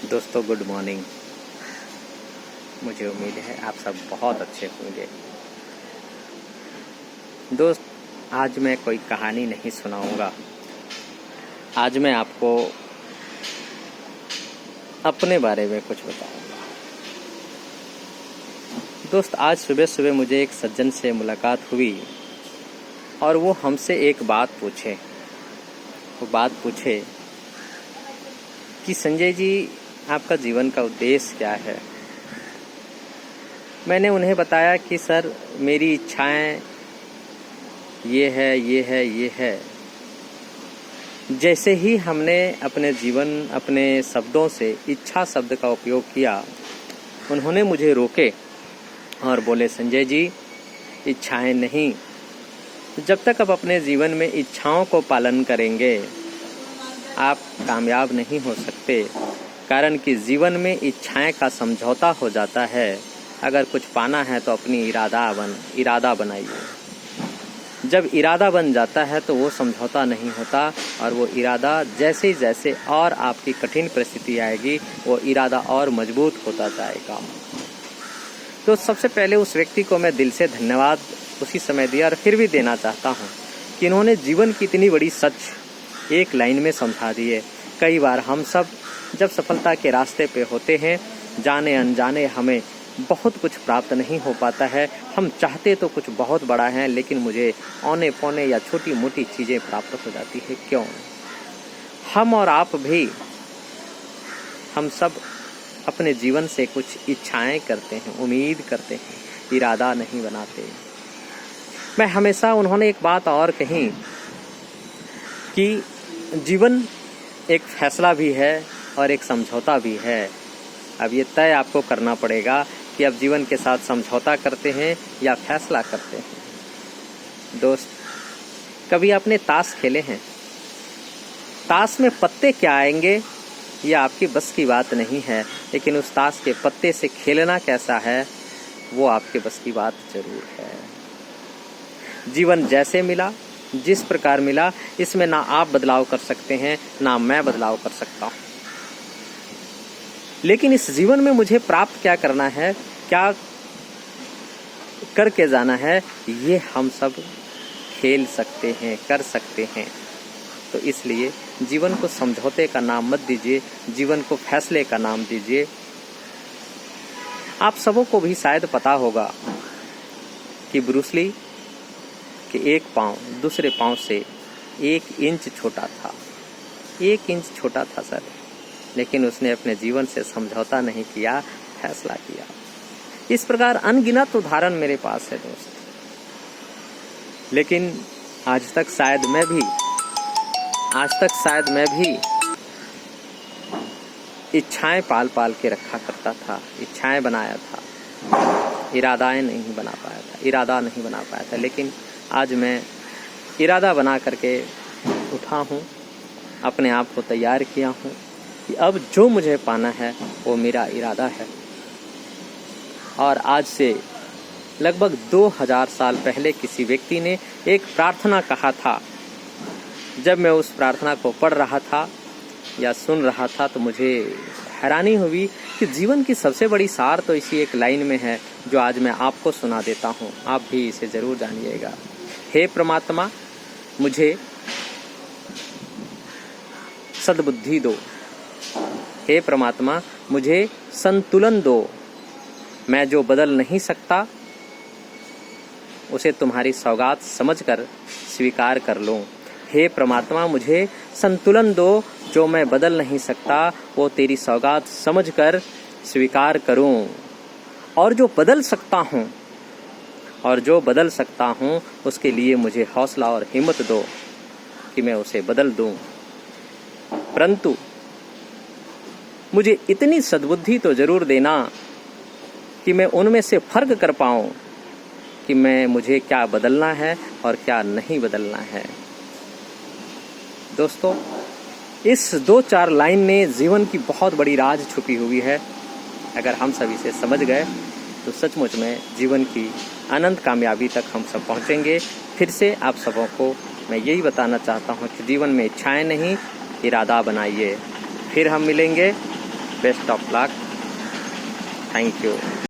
दोस्तों good morning. मुझे उम्मीद है आप सब बहुत अच्छे होंगे। दोस्त, आज मैं कोई कहानी नहीं सुनाऊंगा। आज मैं आपको अपने बारे में कुछ बताऊंगा। दोस्त, आज सुबह सुबह मुझे एक सज्जन से मुलाकात हुई और वो हमसे एक बात पूछे। वो बात पूछे कि संजय जी, आपका जीवन का उद्देश्य क्या है। मैंने उन्हें बताया कि सर, मेरी इच्छाएं ये है। जैसे ही हमने अपने शब्दों से इच्छा शब्द का उपयोग किया, उन्होंने मुझे रोके और बोले, संजय जी, इच्छाएं नहीं। जब तक आप अपने जीवन में इच्छाओं को पालन करेंगे, आप कामयाब नहीं हो सकते। कारण कि जीवन में इच्छाएं का समझौता हो जाता है। अगर कुछ पाना है तो अपनी इरादा बनाइए। जब इरादा बन जाता है तो वो समझौता नहीं होता, और वो इरादा जैसे जैसे और आपकी कठिन परिस्थिति आएगी, वो इरादा और मजबूत होता जाएगा। तो सबसे पहले उस व्यक्ति को मैं दिल से धन्यवाद उसी समय दिया और फिर भी देना चाहता हूँ कि इन्होंने जीवन की इतनी बड़ी सच एक लाइन में समझा दी है। कई बार हम सब जब सफलता के रास्ते पे होते हैं, जाने अनजाने हमें बहुत कुछ प्राप्त नहीं हो पाता है। हम चाहते तो कुछ बहुत बड़ा है, लेकिन मुझे औने पौने या छोटी मोटी चीज़ें प्राप्त हो जाती है। क्यों? हम और आप भी, हम सब अपने जीवन से कुछ इच्छाएं करते हैं, उम्मीद करते हैं, इरादा नहीं बनाते। मैं हमेशा, उन्होंने एक बात और कही कि जीवन एक फैसला भी है और एक समझौता भी है। अब ये तय आपको करना पड़ेगा कि आप जीवन के साथ समझौता करते हैं या फैसला करते हैं। दोस्त, कभी आपने ताश खेले हैं? ताश में पत्ते क्या आएंगे ये आपकी बस की बात नहीं है, लेकिन उस ताश के पत्ते से खेलना कैसा है वो आपके बस की बात जरूर है। जीवन जैसे मिला, जिस प्रकार मिला, इसमें ना आप बदलाव कर सकते हैं, ना मैं बदलाव कर सकता हूँ। लेकिन इस जीवन में मुझे प्राप्त क्या करना है, क्या करके जाना है, ये हम सब खेल सकते हैं, कर सकते हैं। तो इसलिए जीवन को समझौते का नाम मत दीजिए, जीवन को फैसले का नाम दीजिए। आप सबों को भी शायद पता होगा कि ब्रूस ली कि एक पाँव दूसरे पाँव से 1 इंच छोटा था। 1 इंच छोटा था सर, लेकिन उसने अपने जीवन से समझौता नहीं किया, फैसला किया। इस प्रकार अनगिनत उदाहरण मेरे पास है दोस्त। लेकिन आज तक शायद मैं भी इच्छाएं पाल के रखा करता था, इच्छाएं बनाया था, इरादा नहीं बना पाया था। लेकिन आज मैं इरादा बना करके उठा हूँ, अपने आप को तैयार किया हूँ कि अब जो मुझे पाना है वो मेरा इरादा है। और आज से लगभग 2000 साल पहले किसी व्यक्ति ने एक प्रार्थना कहा था। जब मैं उस प्रार्थना को पढ़ रहा था या सुन रहा था तो मुझे हैरानी हुई कि जीवन की सबसे बड़ी सार तो इसी एक लाइन में है, जो आज मैं आपको सुना देता हूँ। आप भी इसे जरूर जानिएगा। हे परमात्मा, मुझे सद्बुद्धि दो। हे परमात्मा, मुझे संतुलन दो। मैं जो बदल नहीं सकता उसे तुम्हारी सौगात समझकर स्वीकार कर लूं। हे परमात्मा, मुझे संतुलन दो। जो मैं बदल नहीं सकता वो तेरी सौगात समझकर स्वीकार करूं। और जो बदल सकता हूं उसके लिए मुझे हौसला और हिम्मत दो कि मैं उसे बदल दूं। परंतु मुझे इतनी सद्बुद्धि तो जरूर देना कि मैं उनमें से फर्क कर पाऊं कि मुझे क्या बदलना है और क्या नहीं बदलना है। दोस्तों, इस 2-4 लाइन में जीवन की बहुत बड़ी राज छुपी हुई है। अगर हम सब इसे समझ गए तो सचमुच में जीवन की अनंत कामयाबी तक हम सब पहुंचेंगे। फिर से आप सबों को मैं यही बताना चाहता हूं कि जीवन में इच्छाएं नहीं, इरादा बनाइए। फिर हम मिलेंगे best of luck. Thank you.